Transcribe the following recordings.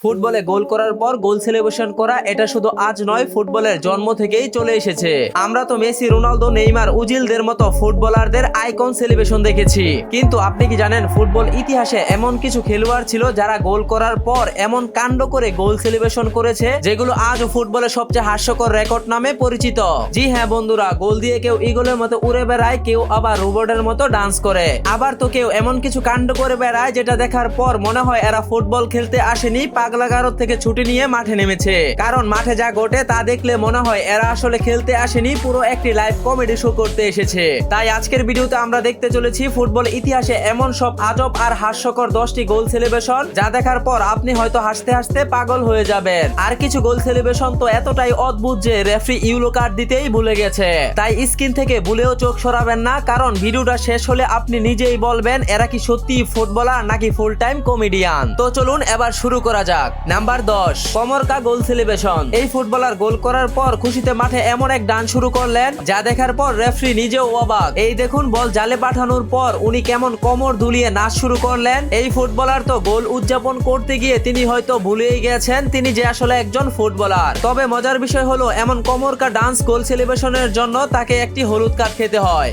ফুটবলে গোল করার পর গোল সেলিব্রেশন করা এটা শুধু আজ নয়, ফুটবলের জন্ম থেকেই চলে এসেছে। আমরা তো মেসি, রোনালদো, নেইমার, উজিলদের মতো ফুটবলারদের আইকন সেলিব্রেশন দেখেছি, কিন্তু আপনি কি জানেন ফুটবল ইতিহাসে এমন কিছু খেলোয়াড় ছিল যারা গোল করার পর এমন কাণ্ড করে গোল সেলিব্রেশন করেছে যেগুলো আজও ফুটবলের সবচেয়ে হাস্যকর রেকর্ড নামে পরিচিত। জি হ্যাঁ বন্ধুরা, গোল দিয়ে কেউ ইগলের মতো উড়ে বেড়ায়, কেউ আবার রোবটের মতো ডান্স করে, আবার তো কেউ এমন কিছু কাণ্ড করে বেড়ায় যেটা দেখার পর মনে হয় এরা ফুটবল খেলতে আসেনি, পাগলাগারদ থেকে ছুটি নিয়ে মাঠে নেমেছে। কারণ মাঠে যা ঘটে তা দেখলে মনে হয় এরা আসলে খেলতে আসেনি, পুরো একটি লাইভ কমেডি শো করতে এসেছে। তাই আজকের ভিডিওতে আমরা দেখতে চলেছি ফুটবল ইতিহাসে এমন সব আজব আর হাস্যকর 10টি গোল সেলিব্রেশন যা দেখার পর আপনি হয়তো হাসতে হাসতে পাগল হয়ে যাবেন। আর কিছু গোল সেলিব্রেশন তো এতটাই অদ্ভুত যে রেফারি ইয়েলো কার্ড দিতেই ভুলে গেছে। তাই স্ক্রিন থেকে ভুলেও চোখ সরাবেন না, কারণ ভিডিওটা শেষ হলে আপনি নিজেই বলবেন এরা কি সত্যি ফুটবলার নাকি ফুল টাইম কমেডিয়ান। তো চলুন এবার শুরু করা যাক। নাম্বার 10, কমরকা গোল সেলিব্রেশন। এই ফুটবলার গোল করার পর খুশিতে মাঠে এমন এক ডান্স শুরু করলেন যা দেখার পর রেফারি নিজেও অবাক। এই দেখুন, বল জালে পাঠানোর পর উনি কেমন কোমর দুলিয়ে নাচ শুরু করলেন। এই ফুটবলার তো গোল উদযাপন করতে গিয়ে তিনি হয়তো ভুলেই গেছেন তিনি যে আসলে একজন ফুটবলার। তবে মজার বিষয় হলো এমন কোমরকা ডান্স গোল সেলিব্রেশনের জন্য তাকে একটি হলুদ কার্ড খেতে হয়।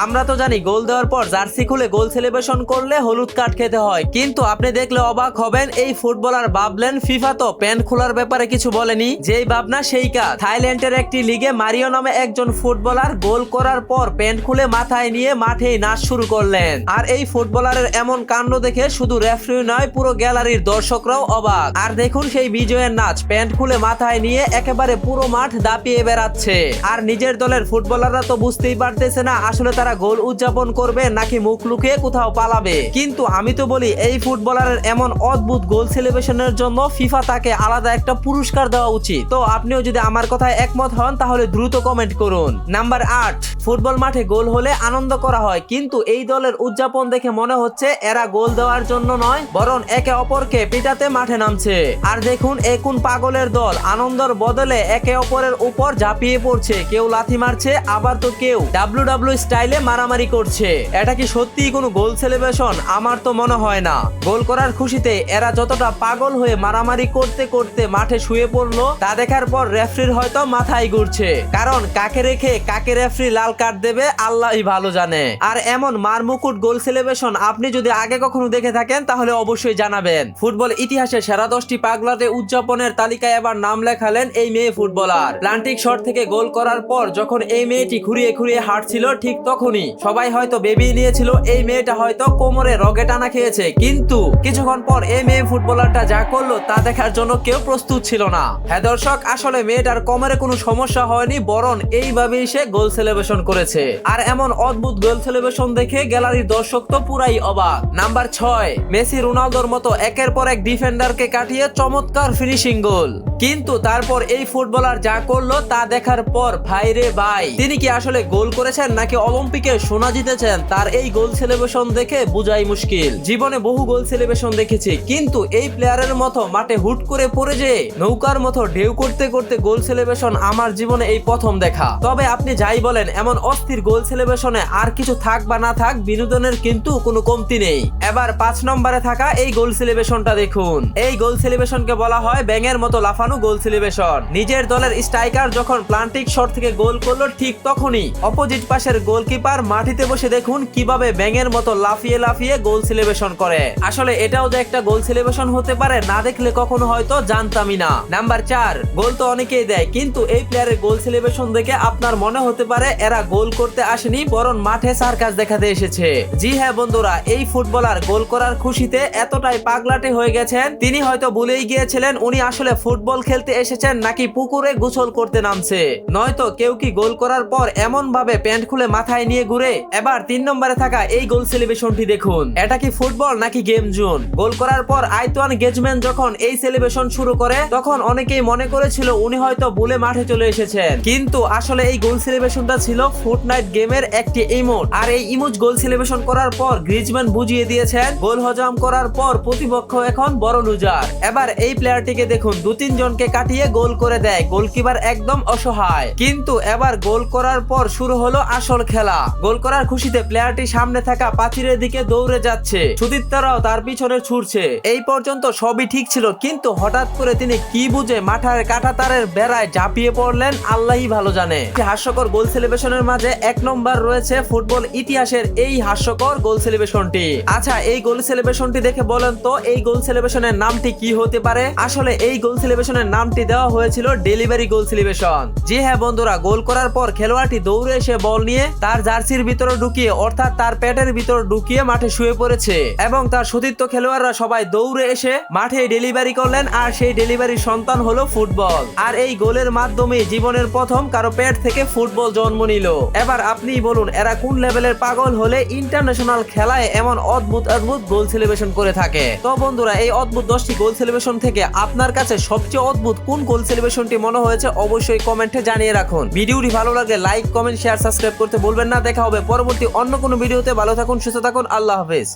আমরা তো জানি গোল দেওয়ার পর জার্সি খুলে গোল সেলিব্রেশন করলে হলুদ কার্ড খেতে হয়, কিন্তু আপনি দেখলে অবাক হবেন এই ফুটবলার ভাবলেন ফিফা তো প্যান্ট খোলার ব্যাপারে কিছু বলেনি, যেই ভাবনা সেই কাজ। থাইল্যান্ডের একটি লিগে মারিও নামে একজন ফুটবলার গোল করার পর প্যান্ট খুলে মাথায় নিয়ে মাঠেই নাচ শুরু করলেন। আর এই ফুটবলারের এমন কাণ্ড দেখে শুধু রেফারি নয়, পুরো গ্যালারির দর্শকরাও অবাক। আর দেখুন সেই বিজয়ের নাচ, প্যান্ট খুলে মাথায় নিয়ে একেবারে পুরো মাঠ দাপিয়ে বেড়াচ্ছে। আর নিজের দলের ফুটবলাররা তো বুঝতেই পারতেছে না আসলে তারা গোল উদযাপন করবে নাকি মুখ লুকিয়ে কোথাও পালাবে। কিন্তু আমি তো বলি এই ফুটবলারের এমন অদ্ভুত গোল সেলিব্রেশনের জন্য ফিফা তাকে আলাদা একটা পুরস্কার দেওয়া উচিত। তো আপনিও যদি আমার কথায় একমত হন তাহলে দ্রুত কমেন্ট করুন। নাম্বার 8, ফুটবল মাঠে গোল হলে আনন্দ করা হয়, কিন্তু এই দলের উদযাপন দেখে মনে হচ্ছে এরা গোল দেওয়ার জন্য নয়, বরং একে অপরকে পিটাতে মাঠে নামছে। আর দেখুন এ কোন পাগলের দল, আনন্দের বদলে একে অপরের উপর ঝাঁপিয়ে পড়ছে, কেউ লাথি মারছে, আবার তো কেউ ডাব্লিউডাব্লিউ স্টাইলে মারামারি করছে। এটা কি সত্যিই কোনো গোল সেলিব্রেশন? আমার তো মনে হয় না। গোল করার খুশিতে এরা যতটা পাগল হয়ে মারামারি করতে করতে মাঠে শুয়ে পড়লো তা দেখার পর রেফারির হয়তো মাথায় ঘুরছে, কারণ কাকে রেখে কাকে রেফারি লাল কার্ড দেবে আল্লাহই ভালো জানে। আর এমন মারমুকুট গোল সেলিব্রেশন আপনি যদি আগে কখনো দেখে থাকেন তাহলে অবশ্যই জানাবেন। ফুটবল ইতিহাসে সেরা 10টি পাগলাটে উদযাপনের তালিকায় এবার নাম লেখালেন এই মেয়ে ফুটবলার। প্লান্টিক শট থেকে গোল করার পর যখন এই মেয়েটি খুঁড়িয়ে খুঁড়িয়ে হাঁটছিল ঠিক তখনই সবাই হয়তো বেবি নিয়েছিল এই মেয়েটা হয়তো কোমরে রগে টানা খেয়েছে, কিন্তু কিছুক্ষণ পর এই মেয়ে ফুটবলারটা যা করলো তা দেখার জন্য কেউ প্রস্তুত ছিল না। হ্যাঁ দর্শক, আসলে মেয়েটার কোমরে কোনো সমস্যা হয়নি, বরং এইভাবেই সে গোল সেলিব্রেশন করেছে। আর এমন অদ্ভুত গোল সেলিব্রেশন দেখে গ্যালারির দর্শক তো পুরাই অবাক। নাম্বার 6, মেসি, রোনালদোর মতো একের পর এক ডিফেন্ডারকে কাটিয়ে চমৎকার ফিনিশিং গোল, কিন্তু তারপর এই ফুটবলার যা করলো তা দেখার পর ভাই রে ভাই, তিনি কি আসলে গোল করেছেন নাকি অলিম্পিকে সোনা জিতেছেন তার এই গোল সেলিব্রেশন দেখে বোঝাই মুশকিল। জীবনে বহু গোল সেলিব্রেশন দেখেছি, কিন্তু এই প্লেয়ারের মতো মাঠে হুট করে পড়ে যে নৌকার মতো ঢেউ করতে করতে গোল সেলিব্রেশন আমার জীবনে এই প্রথম দেখা। তবে আপনি যাই বলেন এমন অস্থির গোল সেলিব্রেশনে আর কিছু থাক বা না থাক, বিনোদনের কিন্তু কোনো কমতি নেই। এবার 5 নম্বরে থাকা এই গোল সেলিব্রেশনটা দেখুন। এই গোল সেলিব্রেশনকে বলা হয় ব্যাঙের মতো লাফানো গোল সেলিব্রেশন। নিজের দলের স্ট্রাইকার যখন প্লান্টিক শট থেকে গোল করলো ঠিক তখনই অপোজিট পাশের গোলকিপার মাটিতে বসে দেখুন কিভাবে ব্যাঙের মতো লাফিয়ে লাফিয়ে গোল সেলিব্রেশন করে। আসলে এটাও যে একটা গোল সেলিব্রেশন হতে পারে না দেখলে কখনো হয়তো জানতামই না। নাম্বার 4, গোল তো অনেকেই দেয়, কিন্তু এই প্লেয়ারের গোল সেলিব্রেশন দেখে আপনার মনে হতে পারে এরা গোল করতে আসেনি, বরং মাঠে সার্কাস দেখাতে এসেছে। জি হ্যাঁ বন্ধুরা, এই ফুটবলার গোল করার খুশিতে এতটাই পাগলাটে হয়ে গেছেন তিনি হয়তো ভুলেই গিয়েছিলেন উনি আসলে ফুটবল খেলতে এসেছেন নাকি পুকুরে গোসল করতে নামছে। নয়তো কেউ কি গোল করার পর এমন ভাবে প্যান্ট খুলে মাথায় নিয়ে ঘুরে। এবার 3 নম্বরে থাকা এই গোল সেলিব্রেশনটি দেখুন। এটা কি ফুটবল নাকি গেম জোন? গোল করার পর আইতোয়ান গ্রিজমান যখন এই সেলিব্রেশন শুরু করে তখন অনেকেই মনে করেছিল উনি হয়তো ভুলে মাঠে চলে এসেছেন, কিন্তু আসলে এই গোল সেলিব্রেশনটা ছিল ফুটনাইট গেমের একটি ইমোট। আর এই ইমোট গোল সেলিব্রেশন করার পর গ্রিজমান বুঝিয়ে দিয়েছেন গোল হজম করার পর প্রতিপক্ষ এখন বড় লুজার। এবার এই প্লেয়ারটিকে দেখুন 2-3 জনকে কাটিয়ে গোল করে দেয়, গোলকিপার একদম অসহায়। কিন্তু এবার গোল করার পর শুরু হলো আসল খেলা। খেলা। গোল করার খুশিতে প্লেয়ারটি সামনে থাকা প্রাচীরের দিকে দৌড়ে যাচ্ছে, সতীর্থরাও তার পিছনে ছুটছে। এই পর্যন্ত সবই ঠিক ছিল, কিন্তু হঠাৎ করে তিনি কি বুঝে মাঠার কাঁটাতারের বেড়ায় ঝাঁপিয়ে পড়লেন, আল্লাহই ভালো জানে। হাস্যকর গোল সেলিব্রেশনের মাঝে 1 নম্বর রয়েছে ফুটবল ইতিহাসের এই হাস্যকর গোল সেলিব্রেশনটি। আচ্ছা, এই গোল সেলিব্রেশনটি দেখে বলেন তো এই গোল সেলিব্রেশনের নামটি কি হতে পারে? আসলে এই গোল সেলিব্রেশনের নামটি দেওয়া হয়েছিল ডেলিভারি গোল সেলিব্রেশন। জি হ্যাঁ বন্ধুরা, গোল করার পর খেলোয়াড়টি দৌড়ে এসে বল নিয়ে তার জার্সির ভিতরে ঢুকিয়ে, অর্থাৎ তার পেটের ভিতর ঢুকিয়ে মাঠে শুয়ে পড়েছে এবং তার সতীর্থ খেলোয়াড়রা সবাই দৌড়ে এসে মাঠে ডেলিভারি করলেন, আর সেই ডেলিভারির সন্তান হলো ফুটবল। আর এই গোলের মাধ্যমে জীবনের প্রথম কারো পেট থেকে ফুটবল জন্ম নিল। এবার আপনিই বলুন, এরা কোন লেভেলের পাগল হলে ইন্টারন্যাশনাল খেলায় এমন অদ্ভুত অদ্ভুত গোল সেলিব্রেশন করে থাকে। তো বন্ধুরা, এই অদ্ভুত 10টি গোল সেলিব্রেশন থেকে আপনার কাছে সবচেয়ে অদ্ভুত কোন গোল সেলিব্রেশনটি মনে হয়েছে অবশ্যই কমেন্টে জানিয়ে রাখুন। ভিডিওটি ভালো লাগলে লাইক, কমেন্ট, শেয়ার, সাবস্ক্রাইব করতে ভুলবেন না। দেখা হবে পরবর্তী অন্য কোনো ভিডিওতে। ভালো থাকুন, সুস্থ থাকুন, আল্লাহ হাফেজ।